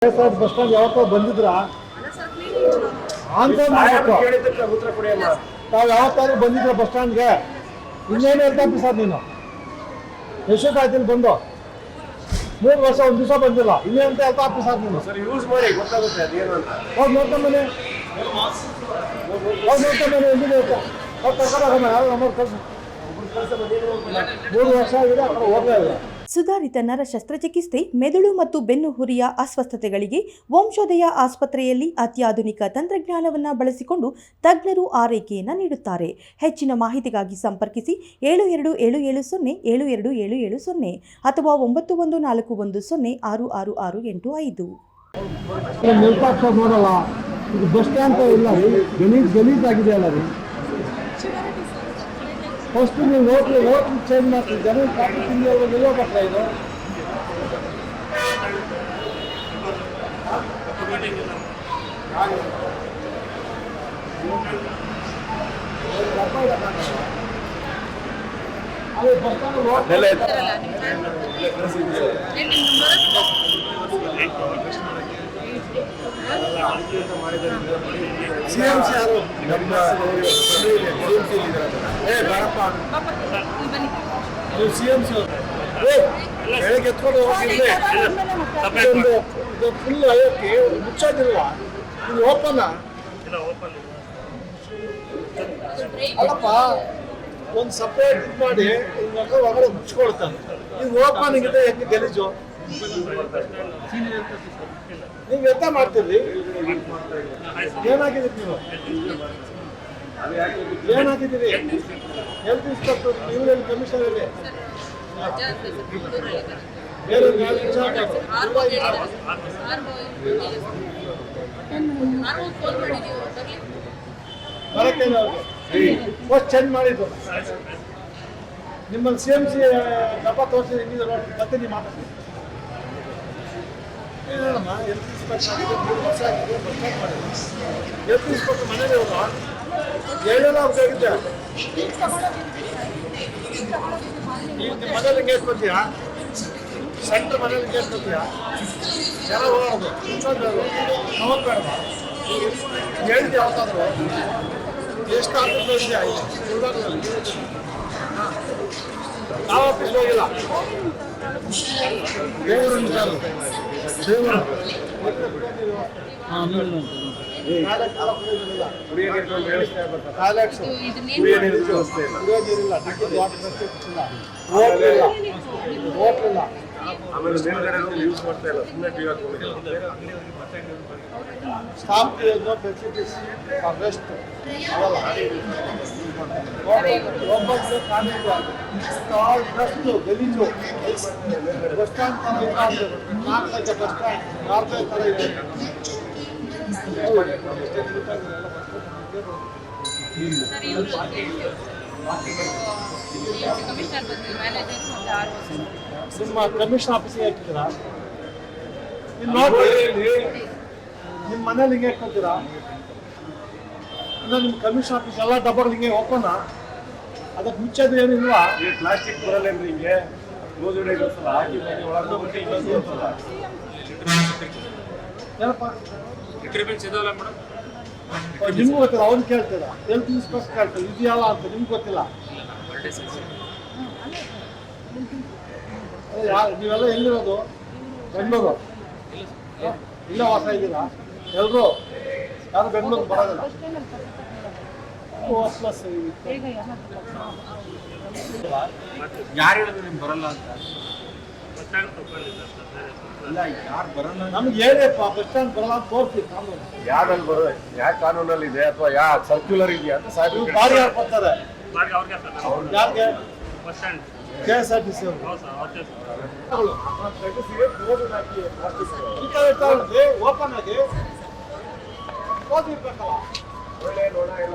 Bus stand ಯಾವತ್ತೋ ಬಂದಿದ್ರಾ answer ತಾವು ಯಾವತ್ತಾದ್ರೂ ಬಂದಿದ್ರ ಬಸ್ ಸ್ಟ್ಯಾಂಡ್ಗೆ? ಇನ್ನೇನು ಹೇಳ್ತಾ ಸರ್ ನೀನು ಯಶೋಕಾಯ್ತಿಲ್ ಬಂದು 3 ವರ್ಷ 1 ದಿವಸ ಬಂದಿಲ್ಲ, ಇನ್ನೇನಂತ ಹೇಳ್ತಾ ಸರ್ ನೀನು? ಸರ್ ಯೂಸ್ ಮಾಡಿ ಗೊತ್ತಾಗುತ್ತೆ ಅದೇನು ಅಂತ. ಹೋಗಿ ನೋಡ್ಕೊಂಬನೆ ಎಲ್ಲಿದೆ ಹೋಗಿ ಕರ್ಕೊಂಡೋಗಮ್ಮ. ಯಾರು ನಮ್ಮ ಕಳ್ಸಿ 3 ವರ್ಷ ಆಗಿದೆ, ಆ ಕಡೆ ಹೋಗಲೇ ಇಲ್ಲ. ಸುಧಾರಿತ ನರ ಶಸ್ತ್ರಚಿಕಿತ್ಸೆ, ಮೆದುಳು ಮತ್ತು ಬೆನ್ನು ಹುರಿಯ ಅಸ್ವಸ್ಥತೆಗಳಿಗೆ ವಂಶೋದಯ ಆಸ್ಪತ್ರೆಯಲ್ಲಿ ಅತ್ಯಾಧುನಿಕ ತಂತ್ರಜ್ಞಾನವನ್ನು ಬಳಸಿಕೊಂಡು ತಜ್ಞರು ಆರೈಕೆಯನ್ನು ನೀಡುತ್ತಾರೆ. ಹೆಚ್ಚಿನ ಮಾಹಿತಿಗಾಗಿ ಸಂಪರ್ಕಿಸಿ 7270 ಅಥವಾ 9141106665. ನಿರ್ಪಾಕ್ಷ ನೋಡಲ್ಲ, ಇದು ಬಸ್ ಸ್ಟ್ಯಾಂಡ್ ಇಲ್ಲ ರೀ, ಗಲೀಜಾಗಿದೆ ಅಲ್ಲ ರೀ. ಫಸ್ಟ್ ನೀವು ಹೋಟ್ಲು ಚೇಂಜ್ ಮಾಡ್ತೀವಿ, ಜನ ಕಾಫಿ ತಿಂಡಿ ಎಲ್ಲೋ ಬರ್ತಾ ಇದು. ಅದೇ ಬಸ್ ಸಿಎಂಸಿ ಯಾರು ನಮ್ಮ ಸಿಎಂಸಿ ಬೆಳಗ್ಗೆ ಎತ್ಕೊಂಡು ಹೋಗಿದ್ರೆ ಫುಲ್ ಅಯೋಕ್ಕೆ ಮುಚ್ಚೋದಿಲ್ಲ, ಇದು ಓಪನ್ ಅಲ್ಲಪ್ಪ. ಒಂದು ಸಪ್ರೇಟ್ ಇದು ಮಾಡಿ ಹೊರಗಡೆ ಮುಚ್ಕೊಳ್ತಾನೆ, ಇದು ಓಪನ್ ಇದೆ. ಹೆಂಗೆ ಗಲೀಜು ನೀವು ಎಂತ ಮಾಡ್ತೀರಿ? ಏನಾಗಿದ್ದೀರಿ ನೀವು? ಏನಾಗಿದ್ದೀರಿ? ಹೆಲ್ತ್ ಇನ್ಸ್ಪೆಕ್ಟರ್ ಇವರಲ್ಲಿ ಕಮಿಷನರಲ್ಲಿ ಬೇರೆ ಬರತ್ತೇನೆ ಅವ್ರಿಗೆ ಫಸ್ಟ್ ಚೇಂಜ್ ಮಾಡಿದ್ದು. ನಿಮ್ಮಲ್ಲಿ CMC ಡಬ್ಬ ತೋರಿಸಿ ಹಿಂಗಿದೆ ನೋಡಿ, ಮತ್ತೆ ನೀವು ಮಾತಾಡ್ತೀವಿ. ಏನಮ್ಮ ಹೆಲ್ತ್ ಇನ್ಸ್ಪೆಕ್ಟರ್ ಆಗಿದೆ, 3 ವರ್ಷ ಆಗಿದೆ, ಬಸ್ ಸ್ಟಾಂಡ್ ಮಾಡಿದ್ರು. ಹೆಲ್ತ್ ಇನ್ಸ್ಪೆಕ್ಟರ್ ಮನೇಲಿ ಅವರು ಹೇಳಲ್ಲ ಹೋಗಿದ್ದೆ. ಈಗ ನಿಮ್ಮ ಮನೇಲಿ ಹಿಂಗೆ ಇಟ್ಕೊತೀಯಾ? ಸೆಂಟ್ರ್ ಮನೇಲಿ ಹಿಂಗೆ ಇಟ್ಕೊತೀಯಾ? ಜನ ಹೋಗೋದು ನಮಗೆ ಬೇಡ ಹೇಳಿದ್ದೆ. ಯಾವತ್ತಾದ್ರು ಎಷ್ಟು ಆಫೀಸ್ ಹೋಗಿದ್ಯಾ? ಯಾವ ಆಫೀಸ್ ಹೋಗಿಲ್ಲ. ದೇವರು ಆಮೇಲೆ ಮೇಲ್ಗಡೆ ಯೂಸ್ ಮಾಡ್ತಾ ಇಲ್ಲ, ಸುಮ್ಮನೆ ಟಿವಿ ಹಾಕೊಂಡಿಲ್ಲ. ಸ್ಟಾಫ್ ಫೆಸಿಲಿಟೀಸ್ ಬೆಸ್ಟ್ ಅವಲ್ಲ. ಬೆಸ್ಟು ಗಲೀಜು ಬಸ್ ಸ್ಟ್ಯಾಂಡ್ ಥರ ಇಲ್ಲ. 4 ಬಸ್ ಸ್ಟ್ಯಾಂಡ್ 4 ಥರ ಇದೆ. ನಿಮ್ಮ ಕಮಿಷನ್ ಆಫೀಸಿಗೆ ಹಾಕಿದ್ದೀರಾ? ಇಲ್ಲಿ ನೋಡಿ, ನಿಮ್ಮ ಮನೇಲಿ ಹಿಂಗೆ ಹಾಕೋತೀರಾ? ಇನ್ನು ನಿಮ್ಮ ಕಮಿಷನ್ ಆಫೀಸ್ ಎಲ್ಲ ಡಬ್ಬಗಳು ಹಿಂಗೆ ಓಪನ್, ಅದಕ್ಕೆ ಮುಚ್ಚೋದು ಏನಿಲ್ವಾ? ಪ್ಲಾಸ್ಟಿಕ್ ಬರಲ್ಲೇನ್ರಿ ಹಿಂಗೆ ಕ್ಲೋಸ್ ಇಡೋಲ್ಲ, ಹಾಕಿ ಒಳಗೆ ಏನಪ್ಪ ನಿಮ್ಗೆ ಗೊತ್ತಿಲ್ಲ, ಅವ್ನು ಕೇಳ್ತೀರಾ? ಹೆಲ್ತ್ ಇನ್ಸ್ಪೆಕ್ಟರ್ ಕೇಳ್ತಾರೆ ಇದೆಯಲ್ಲ ಅಂತ, ನಿಮ್ಗೆ ಗೊತ್ತಿಲ್ಲ. ನೀವೆಲ್ಲ ಎಲ್ಲಿರೋದು? ಬೆಂಗಳೂರು ಇಲ್ಲ ವಾಸ ಇದ್ದೀರಾ ಎಲ್ಲರೂ? ಯಾರು ಬೆಂಗಳೂರು ಬರೋದಿಲ್ಲ. ಯಾರು ಹೇಳಿದ್ರು ನಿಮ್ಗೆ ಬರಲ್ಲ ಅಂತ? ಇಲ್ಲ, ಯಾರು ಬರಲ್ಲ ನಮ್ಗೆ ಹೇಳಿಯಪ್ಪ, ಬಸ್ ಸ್ಟ್ಯಾಂಡ್ ಬರಲ್ಲ ಅಂತ ತೋರಿಸಿ ಕಾನೂನು. ಯಾವ್ದಲ್ಲಿ ಬರೋದು? ಯಾವ ಕಾನೂನಲ್ಲಿ ಇದೆ ಅಥವಾ ಯಾವ ಸರ್ಕ್ಯುಲರ್ ಇದೆಯಾ ಅಂತ ಸಾಹೇಬ್ ಬಾರಿ ಹಾಕ್ಕೊಡ್ತಾರೆ. ಯಾರಿಗೆ? KSRTC ಓಪನ್ ಆಗಿ ಓದಿರ್ಬೇಕಲ್ಲ. ಒಳ್ಳೆ ನೋಡ ಎಲ್ಲ